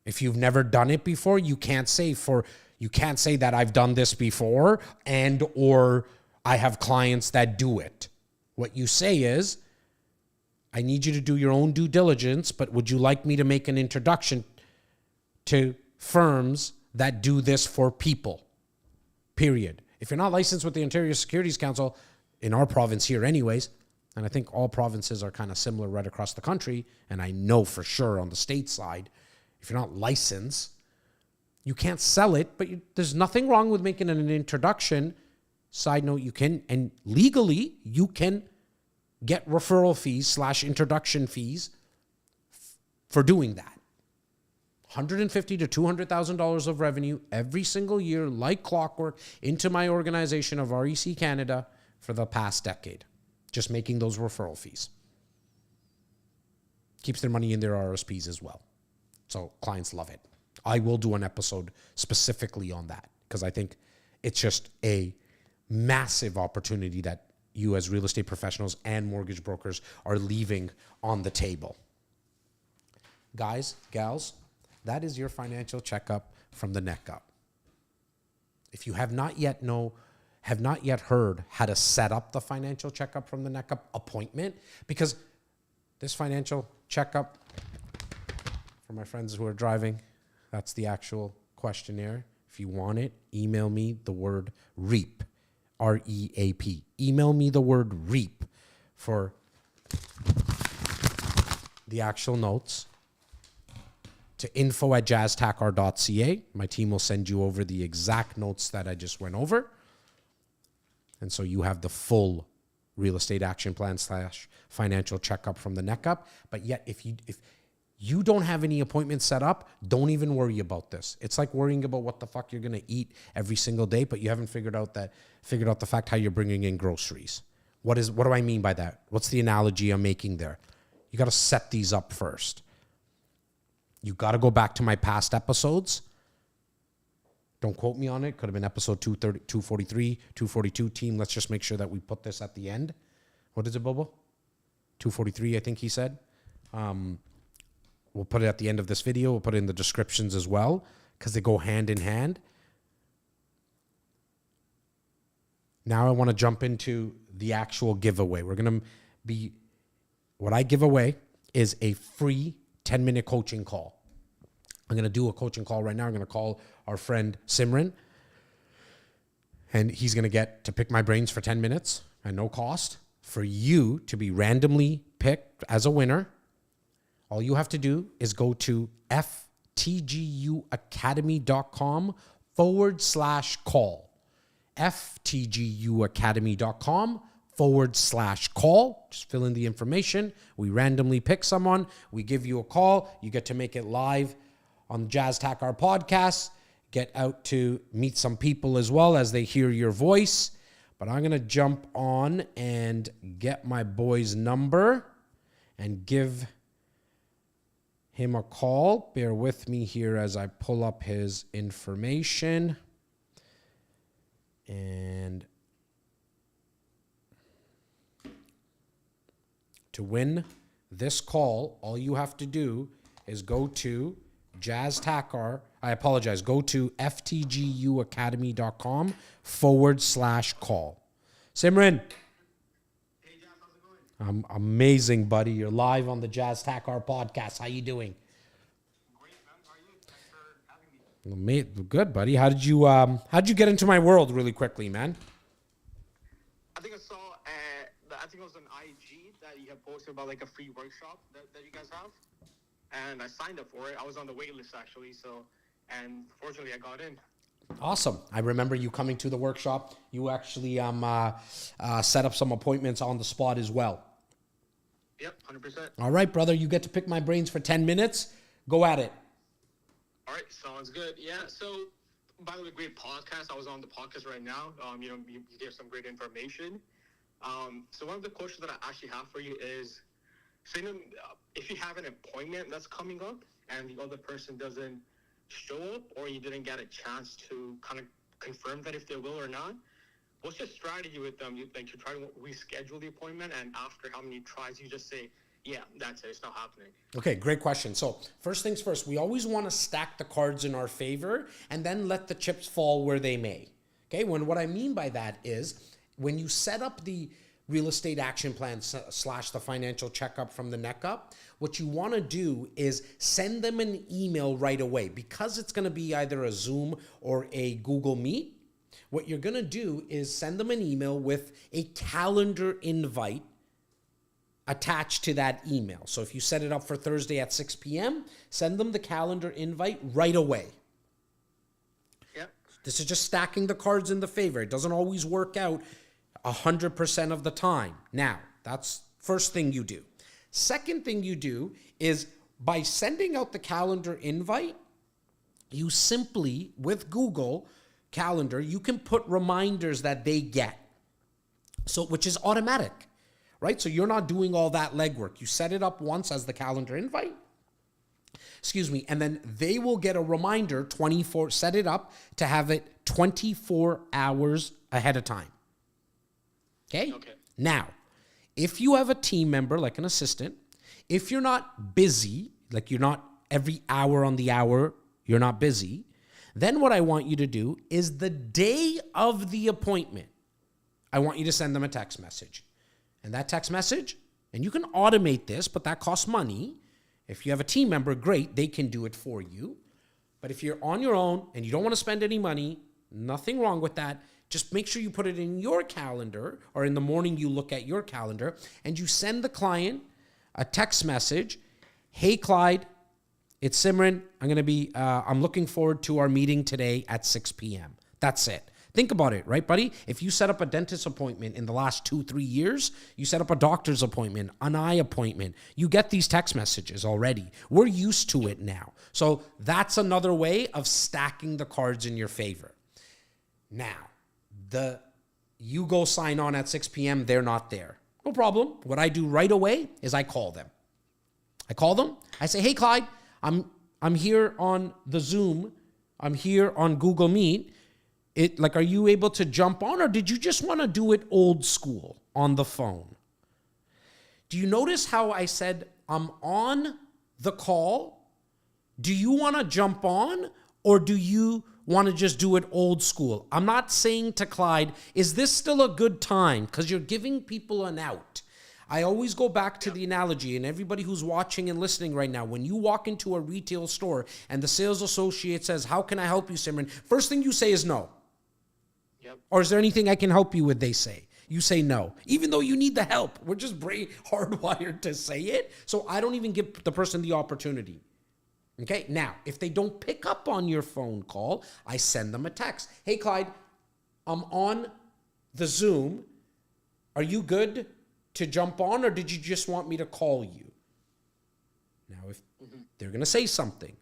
If you've never done it before, you can't say that I've done this before and or I have clients that do it. What you say is, I need you to do your own due diligence, but would you like me to make an introduction to firms that do this for people? Period. If you're not licensed with the Ontario Securities Council, in our province here anyways, and I think all provinces are kind of similar right across the country, and I know for sure on the state side, if you're not licensed, you can't sell it, but there's nothing wrong with making an introduction. Side note, you can, and legally, you can get referral fees / introduction fees for doing that. $150,000 to $200,000 of revenue every single year, like clockwork, into my organization of REC Canada for the past decade. Just making those referral fees. Keeps their money in their RSPs as well. So clients love it. I will do an episode specifically on that because I think it's just a massive opportunity that you as real estate professionals and mortgage brokers are leaving on the table. Guys, gals, that is your financial checkup from the neck up. If you have not yet heard how to set up the financial checkup from the neck up appointment, because this financial checkup, for my friends who are driving, that's the actual questionnaire. If you want it, email me the word REAP, REAP. Email me the word REAP for the actual notes to info@jazztakhar.ca. My team will send you over the exact notes that I just went over. And so you have the full real estate action plan / financial checkup from the neck up. But yet, if you don't have any appointments set up, don't even worry about this. It's like worrying about what the fuck you're going to eat every single day, but you haven't figured out the fact how you're bringing in groceries. What do I mean by that? What's the analogy I'm making there? You got to set these up first. You got to go back to my past episodes. Don't quote me on it. Could have been episode 230, 243, 242. Team, let's just make sure that we put this at the end. What is it, Bobo? 243, I think he said. We'll put it at the end of this video. We'll put it in the descriptions as well because they go hand in hand. Now I want to jump into the actual giveaway. What I give away is a free 10-minute coaching call. I'm going to do a coaching call right now. I'm going to call our friend Simran, and he's going to get to pick my brains for 10 minutes at no cost for you to be randomly picked as a winner. All you have to do is go to ftguacademy.com/call. ftguacademy.com/call. Just fill in the information. We randomly pick someone. We give you a call. You get to make it live on the Jazz Takhar podcast. Get out to meet some people as well as they hear your voice. But I'm going to jump on and get my boy's number and give him a call. Bear with me here as I pull up his information. And to win this call, all you have to do is go to Jazz Takhar. I apologize. Go to ftguacademy.com/call. Simran. Hey, Jazz, how's it going? Amazing, buddy. You're live on the Jazz Takhar podcast. How you doing? Great, man. How are you? Thanks for having me. Good, buddy. How did you get into my world really quickly, man? I think I saw, I think it was an IG that you had posted about like a free workshop that you guys have. And I signed up for it. I was on the wait list actually, and fortunately I got in. Awesome. I remember you coming to the workshop. You actually set up some appointments on the spot as well. Yep, 100%. All right, brother. You get to pick my brains for 10 minutes. Go at it. All right, sounds good. Yeah, so by the way, great podcast. I was on the podcast right now. You gave some great information. So one of the questions that I actually have for you is, So, if you have an appointment that's coming up and the other person doesn't show up, or you didn't get a chance to kind of confirm that if they will or not, what's your strategy with them? You try to reschedule the appointment, and after how many tries, you just say, yeah, that's it, it's not happening. Okay, great question. So first things first, we always want to stack the cards in our favor and then let the chips fall where they may. Okay, what I mean by that is when you set up the real estate action plan / the financial checkup from the neck up, what you want to do is send them an email right away. Because it's going to be either a Zoom or a Google Meet, what you're going to do is send them an email with a calendar invite attached to that email. So if you set it up for Thursday at 6 p.m., send them the calendar invite right away. Yep. This is just stacking the cards in the favor. It doesn't always work out 100% of the time. Now, that's first thing you do. Second thing you do is by sending out the calendar invite, you simply, with Google Calendar, you can put reminders that they get. So, which is automatic, right? So you're not doing all that legwork. You set it up once as the calendar invite, and then they will get a reminder set it up to have it 24 hours ahead of time. Okay? Now, if you have a team member, like an assistant, if you're not busy, like you're not every hour on the hour, you're not busy, then what I want you to do is the day of the appointment, I want you to send them a text message. And that text message, and you can automate this, but that costs money. If you have a team member, great, they can do it for you. But if you're on your own and you don't want to spend any money, nothing wrong with that. Just make sure you put it in your calendar, or in the morning you look at your calendar and you send the client a text message. Hey, Clyde, it's Simran. I'm looking forward to our meeting today at 6 p.m. That's it. Think about it, right, buddy? If you set up a dentist appointment in the last 2-3 years, you set up a doctor's appointment, an eye appointment, you get these text messages already. We're used to it now. So that's another way of stacking the cards in your favor. Now, you go sign on at 6 p.m., they're not there. No problem. What I do right away is I call them. I say, hey, Clyde, I'm here on the Zoom. I'm here on Google Meet. Are you able to jump on, or did you just want to do it old school on the phone? Do you notice how I said I'm on the call? Do you want to jump on, or do you want to just do it old school? I'm not saying to Clyde, is this still a good time? Because you're giving people an out. I always go back to the analogy, and everybody who's watching and listening right now, when you walk into a retail store and the sales associate says, how can I help you, Simran? First thing you say is no. Yep. Or is there anything I can help you with, they say. You say no, even though you need the help. We're just hardwired to say it. So I don't even give the person the opportunity. Okay, now, if they don't pick up on your phone call, I send them a text. Hey, Clyde, I'm on the Zoom. Are you good to jump on, or did you just want me to call you? Now, if they're going to say something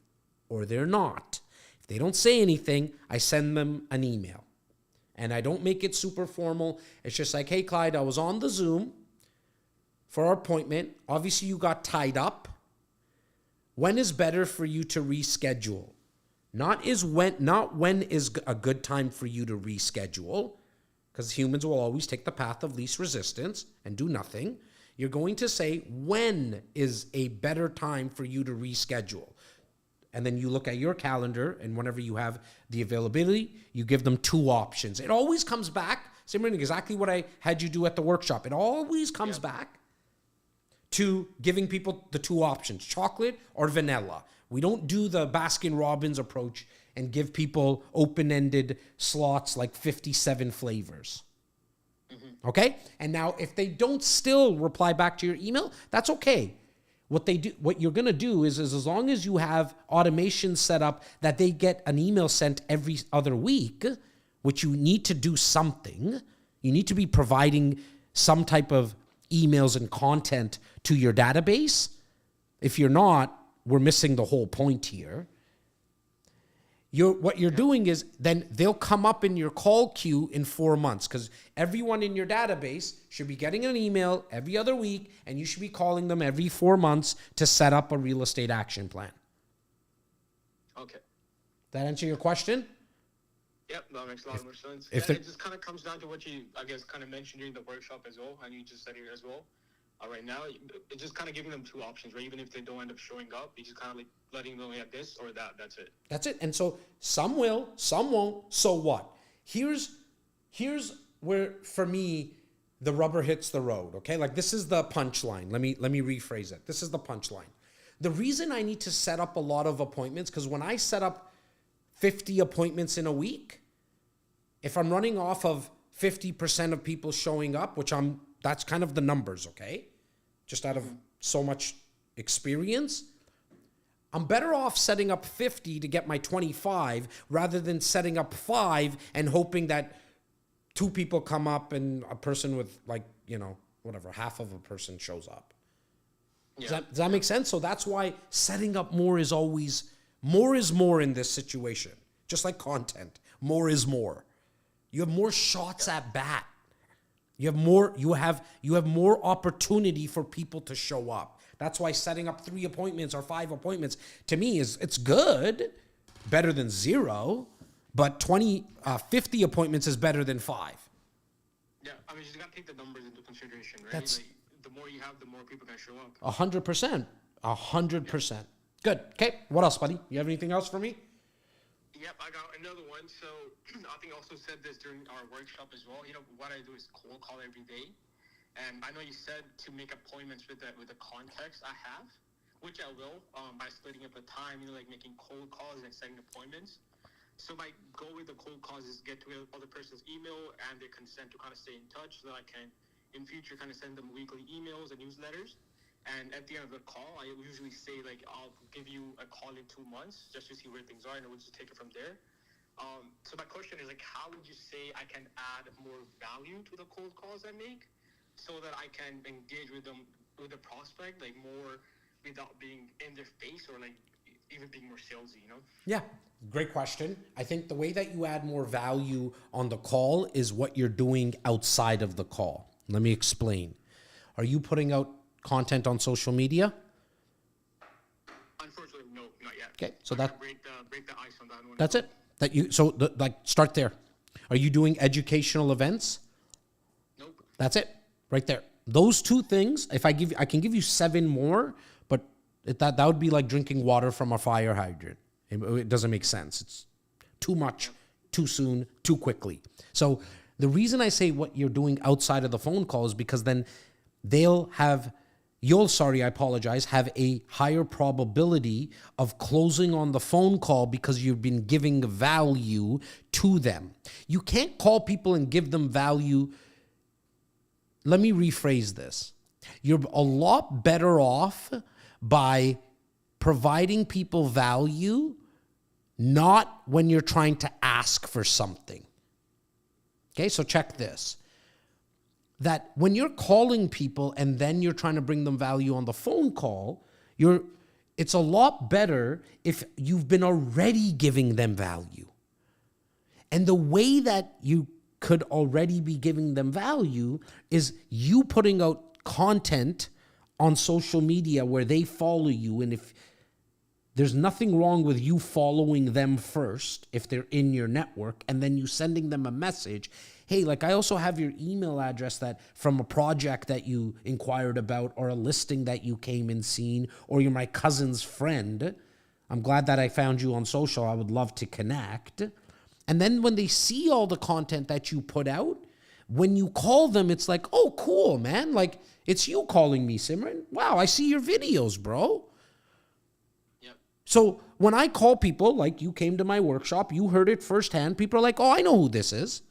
or they're not, if they don't say anything, I send them an email. And I don't make it super formal. It's just like, hey, Clyde, I was on the Zoom for our appointment. Obviously, you got tied up. When is better for you to reschedule? Not when is a good time for you to reschedule, because humans will always take the path of least resistance and do nothing. You're going to say, when is a better time for you to reschedule? And then you look at your calendar, and whenever you have the availability, you give them 2 options. It always comes back, Simran, exactly what I had you do at the workshop. It always comes back to giving people the 2 options, chocolate or vanilla. We don't do the Baskin-Robbins approach and give people open-ended slots like 57 flavors. Okay? And now if they don't still reply back to your email, that's okay. What you're going to do is as long as you have automation set up that they get an email sent every other week, which you need to do something, you need to be providing some type of emails and content to your database. If you're not, we're missing the whole point here. What you're doing is then they'll come up in your call queue in 4 months, because everyone in your database should be getting an email every other week, and you should be calling them every 4 months to set up a real estate action plan. Okay. That answer your question? Yep, that makes a lot more sense. if And it just kind of comes down to what you, I guess, kind of mentioned during the workshop as well, and you just said here as well. Right now, it's just kind of giving them two options, right? Even if they don't end up showing up, you just kind of like letting them know, yeah, this or that. That's it. That's it. And so some will, some won't. So what? Here's where, for me, the rubber hits the road. Okay, like this is the punchline. Let me rephrase it. This is the punchline. The reason I need to set up a lot of appointments, because when I set up 50 appointments in a week, if I'm running off of 50% of people showing up, that's kind of the numbers, okay? Just out of so much experience, I'm better off setting up 50 to get my 25 rather than setting up 5 and hoping that 2 people come up and a person with whatever, half of a person shows up. Yeah. Does that make sense? So that's why setting up more is more in this situation. Just like content, more is more. You have more shots at bat. You have more opportunity for people to show up. That's why setting up 3 appointments or 5 appointments to me it's good, better than 0, but 50 appointments is better than 5. Yeah, I mean, you just got to take the numbers into consideration, right? Like, the more you have, the more people can show up. 100%. 100%. Good. Okay. What else, buddy? You have anything else for me? Yep, I got another one. So I think I also said this during our workshop as well. What I do is cold call every day. And I know you said to make appointments with the context I have, which I will, by splitting up the time, like making cold calls and setting appointments. So my goal with the cold calls is get to the other person's email and their consent to kind of stay in touch so that I can, in future, kind of send them weekly emails and newsletters. And at the end of the call, I usually say, like, I'll give you a call in 2 months just to see where things are, and we'll just take it from there. So my question is, like, how would you say I can add more value to the cold calls I make so that I can engage with them, with the prospect, like, more without being in their face or, like, even being more salesy, Yeah, great question. I think the way that you add more value on the call is what you're doing outside of the call. Let me explain. Are you putting out content on social media? Unfortunately, no, not yet. Okay, so break the ice on that one. That's it. Start there. Are you doing educational events? Nope. That's it, right there. Those 2 things. I can give you 7 more, but that would be like drinking water from a fire hydrant. It doesn't make sense. It's too much, too soon, too quickly. So the reason I say what you're doing outside of the phone call is because then you'll have a higher probability of closing on the phone call because you've been giving value to them. You can't call people and give them value. Let me rephrase this. You're a lot better off by providing people value, not when you're trying to ask for something. Okay, so check this. That when you're calling people and then you're trying to bring them value on the phone call, it's a lot better if you've been already giving them value. And the way that you could already be giving them value is you putting out content on social media where they follow you. And if there's nothing wrong with you following them first, if they're in your network, and then you sending them a message, hey, like I also have your email address that from a project that you inquired about or a listing that you came and seen, or you're my cousin's friend. I'm glad that I found you on social. I would love to connect. And then when they see all the content that you put out, when you call them, it's like, oh, cool, man. Like, it's you calling me, Simran. Wow, I see your videos, bro. Yep. So when I call people, like you came to my workshop, you heard it firsthand, people are like, oh, I know who this is.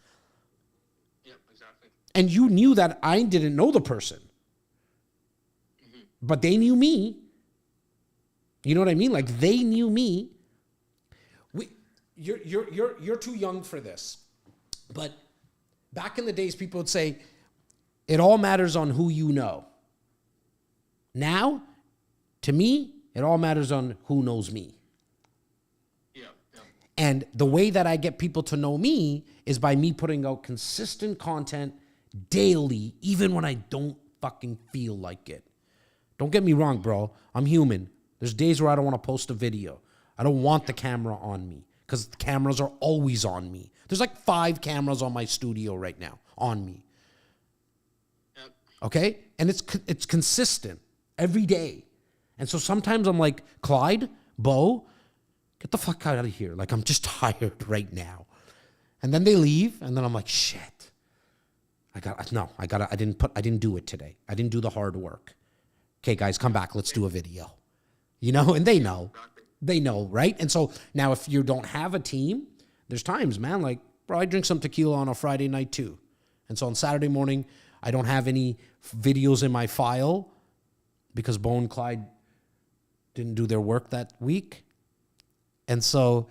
And you knew that I didn't know the person. Mm-hmm. But they knew me. You know what I mean? Like they knew me. You're too young for this. But back in the days, people would say, it all matters on who you know. Now, to me, it all matters on who knows me. Yeah. And the way that I get people to know me is by me putting out consistent content daily, even when I don't fucking feel like it. Don't get me wrong, bro. I'm human. There's days where I don't want to post a video. I don't want the camera on me because the cameras are always on me. There's like 5 cameras on my studio right now on me. Yep. Okay? And it's consistent every day. And so sometimes I'm like, Clyde, Bo, get the fuck out of here. Like, I'm just tired right now. And then they leave, and then I'm like, shit. I didn't do it today. I didn't do the hard work. Okay, guys, come back. Let's do a video. You know, and they know. They know, right? And so now if you don't have a team, there's times, man, like, bro, I drink some tequila on a Friday night too. And so on Saturday morning, I don't have any videos in my file because Bo and Clyde didn't do their work that week. And so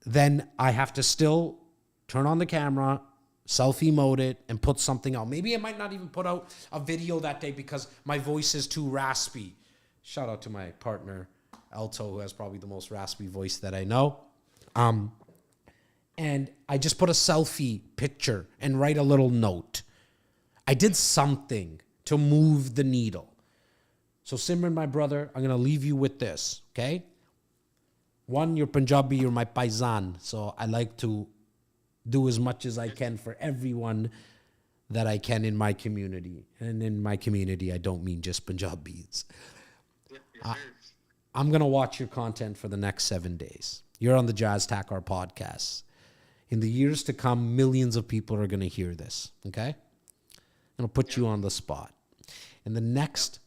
then I have to still turn on the camera, selfie mode it, and put something out. Maybe I might not even put out a video that day because my voice is too raspy. Shout out to my partner, Alto, who has probably the most raspy voice that I know. And I just put a selfie picture and write a little note. I did something to move the needle. So Simran, my brother, I'm going to leave you with this, okay? One, you're Punjabi, you're my paisan. So I like to do as much as I can for everyone that I can in my community. And in my community, I don't mean just Punjabis. I'm going to watch your content for the next 7 days. You're on the Jazz Takhar podcast. In the years to come, millions of people are going to hear this, okay? I'm going to put you on the spot. In the next,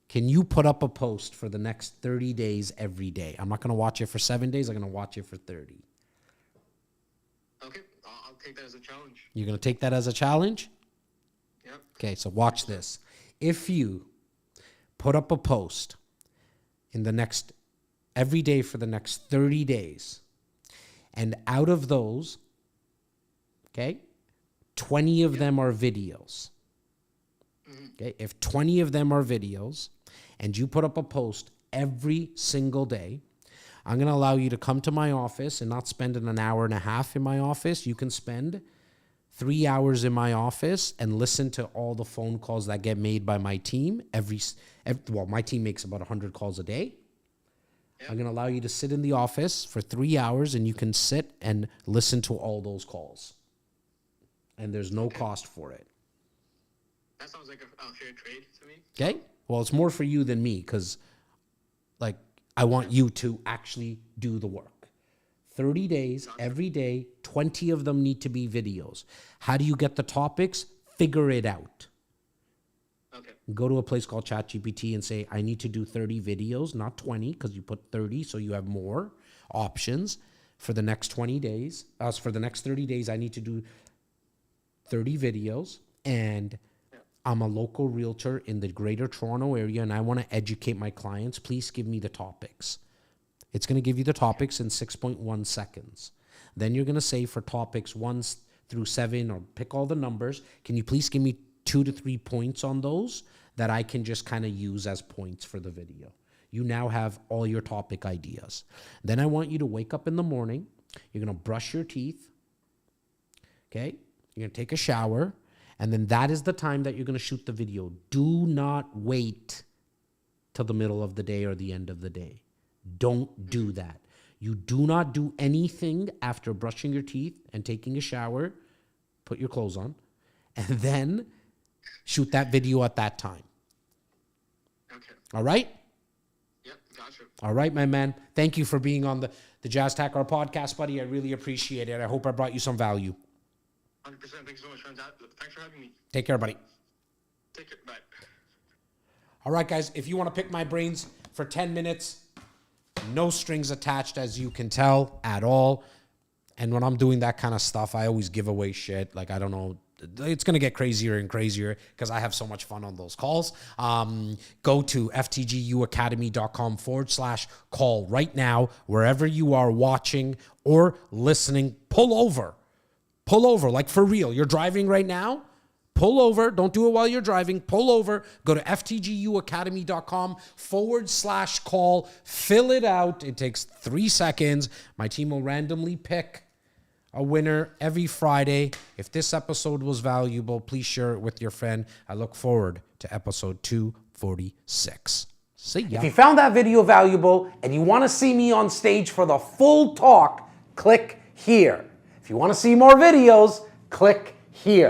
can you put up a post for the next 30 days every day? I'm not going to watch it for 7 days. I'm going to watch it for 30. Okay, I'll take that as a challenge. You're going to take that as a challenge? Yep. Okay, so watch this. If you put up a post in the next, every day for the next 30 days, and out of those, okay, 20 of them are videos. Okay, if 20 of them are videos and you put up a post every single day, I'm going to allow you to come to my office and not spend an hour and a half in my office. You can spend 3 hours in my office and listen to all the phone calls that get made by my team. Well, my team makes about 100 calls a day. Yep. I'm going to allow you to sit in the office for 3 hours and you can sit and listen to all those calls. And there's no cost for it. That sounds like a fair trade to me. Okay? Well, it's more for you than me because, like, I want you to actually do the work. 30 days, every day, 20 of them need to be videos. How do you get the topics? Figure it out. Okay. Go to a place called ChatGPT and say, I need to do 30 videos, not 20, because you put 30, so you have more options for the next 20 days. For the next 30 days, I need to do 30 videos, and I'm a local realtor in the Greater Toronto area, and I want to educate my clients. Please give me the topics. It's going to give you the topics in 6.1 seconds. Then you're going to say for topics 1 through 7, or pick all the numbers, can you please give me 2 to 3 points on those that I can just kind of use as points for the video. You now have all your topic ideas. Then I want you to wake up in the morning. You're going to brush your teeth. Okay? You're going to take a shower. And then that is the time that you're going to shoot the video. Do not wait till the middle of the day or the end of the day. Don't do that. You do not do anything after brushing your teeth and taking a shower. Put your clothes on. And then shoot that video at that time. Okay. All right? Yep, gotcha. All right, my man. Thank you for being on the Jazz Takhar podcast, buddy. I really appreciate it. I hope I brought you some value. 100%. Thanks so much, friends. Thanks for having me. Take care, buddy. Take care. Bye. All right, guys. If you want to pick my brains for 10 minutes, no strings attached, as you can tell, at all. And when I'm doing that kind of stuff, I always give away shit. Like, I don't know. It's going to get crazier and crazier because I have so much fun on those calls. Go to ftguacademy.com/call right now, wherever you are watching or listening. Pull over, like for real. You're driving right now. pull over. Don't do it while you're driving. Pull over. Go to ftguacademy.com/call. Fill it out. It takes 3 seconds. My team will randomly pick a winner every Friday. If this episode was valuable, please share it with your friend. I look forward to episode 246. See ya. If you found that video valuable and you want to see me on stage for the full talk, click here. If you want to see more videos, click here.